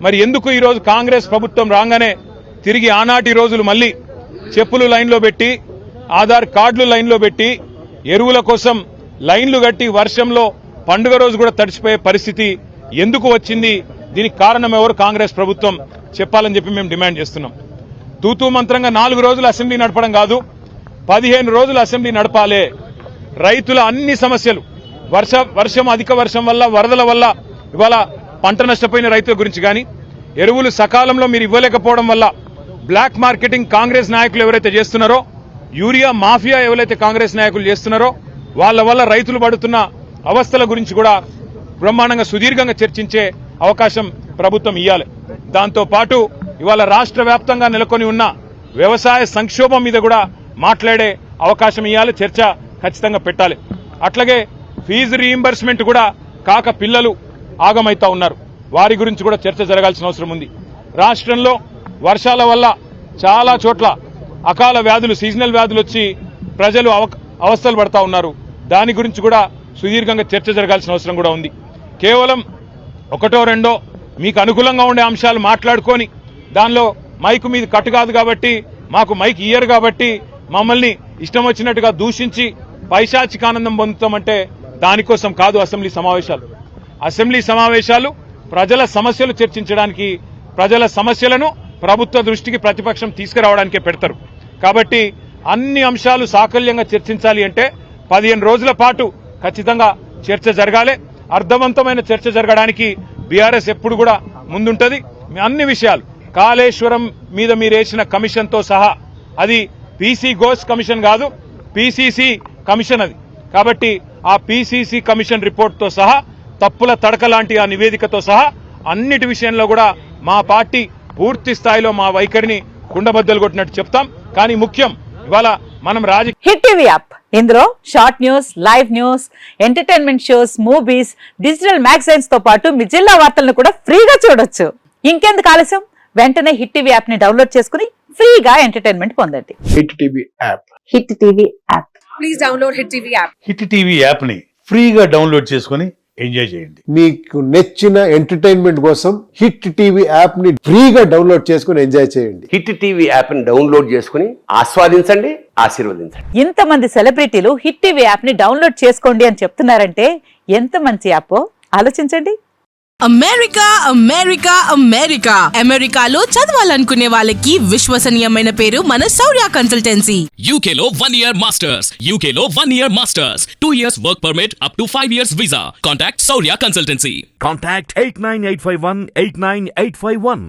మరి ఎందుకు ఈరోజు కాంగ్రెస్ ప్రభుత్వం రాగానే తిరిగి ఆనాటి రోజులు మళ్ళీ చెప్పులు లైన్లో పెట్టి ఆధార్ కార్డులు లైన్లో పెట్టి ఎరువుల కోసం లైన్లు కట్టి వర్షంలో పండుగ రోజు కూడా తడిచిపోయే పరిస్థితి ఎందుకు వచ్చింది? దీనికి కారణం ఎవరు? కాంగ్రెస్ ప్రభుత్వం చెప్పాలని చెప్పి మేము డిమాండ్ చేస్తున్నాం. తూతూ మంత్రంగా 4 రోజులు అసెంబ్లీ నడపడం కాదు, 15 రోజులు అసెంబ్లీ నడపాలే. రైతుల అన్ని సమస్యలు, వర్షం అధిక వర్షం వల్ల, వరదల వల్ల ఇవాళ పంట నష్టపోయిన రైతుల గురించి కానీ, ఎరువులు సకాలంలో మీరు ఇవ్వలేకపోవడం వల్ల బ్లాక్ మార్కెటింగ్ కాంగ్రెస్ నాయకులు ఎవరైతే చేస్తున్నారో, యూరియా మాఫియా ఎవరైతే కాంగ్రెస్ నాయకులు చేస్తున్నారో వాళ్ళ వల్ల రైతులు పడుతున్న అవస్థల గురించి కూడా బ్రహ్మాండంగా సుదీర్ఘంగా చర్చించే అవకాశం ప్రభుత్వం ఇవ్వాలి. దాంతో పాటు ఇవాళ రాష్ట్ర వ్యాప్తంగా నెలకొని ఉన్న వ్యవసాయ సంక్షోభం మీద కూడా మాట్లాడే అవకాశం ఇవ్వాలి, చర్చ ఖచ్చితంగా పెట్టాలి. అట్లాగే ఫీజు రీయింబర్స్మెంట్ కూడా కాక పిల్లలు ఆగమైతా ఉన్నారు, వారి గురించి కూడా చర్చ జరగాల్సిన అవసరం ఉంది. రాష్ట్రంలో వర్షాల వల్ల చాలా చోట్ల అకాల వ్యాధులు, సీజనల్ వ్యాధులు వచ్చి ప్రజలు అవస్థలు పడతా ఉన్నారు. దాని గురించి కూడా సుదీర్ఘంగా చర్చ జరగాల్సిన అవసరం కూడా ఉంది. కేవలం ఒకటో రెండో మీకు అనుకూలంగా ఉండే అంశాలు మాట్లాడుకొని దానిలో మైకు మీద కట్టు కాదు కాబట్టి, మాకు మైక్ ఇయ్యరు కాబట్టి మమ్మల్ని ఇష్టం వచ్చినట్టుగా దూషించి పైశాచికానందం పొందుతామంటే దానికోసం కాదు అసెంబ్లీ సమావేశాలు. అసెంబ్లీ సమావేశాలు ప్రజల సమస్యలు చర్చించడానికి, ప్రజల సమస్యలను ప్రభుత్వ దృష్టికి ప్రతిపక్షం తీసుకురావడానికే పెడతారు. కాబట్టి అన్ని అంశాలు సాకల్యంగా చర్చించాలి అంటే 15 రోజుల పాటు ఖచ్చితంగా చర్చ జరగాలి. అర్థవంతమైన చర్చ జరగడానికి బీఆర్ఎస్ ఎప్పుడు కూడా ముందుంటది. అన్ని విషయాలు, కాళేశ్వరం మీద మీరేసిన కమిషన్తో సహా, అది పీసీ ఘోష్ కమిషన్ కాదు, పీసీసీ కమిషన్ అది. కాబట్టి ఆ పీసీసీ కమిషన్ రిపోర్ట్తో సహా, తప్పుల తడక లాంటి ఆ నివేదికతో సహా అన్నిటి విషయంలో కూడా మా పార్టీ పూర్తి స్థాయిలో మా వైఖరిని కుండబద్దలు కొట్టినట్టు చెప్తాం. కానీ ముఖ్యం ఇవాళ మనం హిట్ టీవీ యాప్, ఇందులో short news, live news, entertainment shows, movies, digital magazines తో పాటు మీ జిల్లా వార్తలను కూడా ఫ్రీగా చూడొచ్చు. ఇంకెందుకు ఆలస్యం, వెంటనే హిట్ టీవీ యాప్ ని డౌన్లోడ్ చేసుకుని ఫ్రీగా ఎంటర్టైన్మెంట్ పొందండి. Hit TV app. Hit TV app. Please download hit TV app. Hit TV app ని ఫ్రీగా డౌన్లోడ్ చేసుకుని ఎంజాయ్ చేయండి. మీకు నచ్చిన ఎంటర్టైన్మెంట్ కోసం హిట్ టీవీ యాప్ ని ఫ్రీగా డౌన్లోడ్ చేసుకుని ఎంజాయ్ చేయండి. హిట్ టీవీ యాప్ ని డౌన్లోడ్ చేసుకుని ఆస్వాదించండి, ఆశీర్వదించండి. ఇంతమంది సెలబ్రిటీలు హిట్ టీవీ యాప్ ని డౌన్లోడ్ చేసుకోండి అని చెప్తున్నారంటే ఎంత మంచి యాప్ ఆలోచించండి. అమెరికా అమెరికా అమెరికా అమెరికాలో చదవాలనుకునే వాళ్ళకి విశ్వసనీయమైన పేరు మన శౌర్య కన్సల్టెన్సీ. UK లో 1 year masters, UK లో 1 year masters, 2 years work permit up to 5 years visa. Contact Saurya Consultancy. Contact 89851 89851.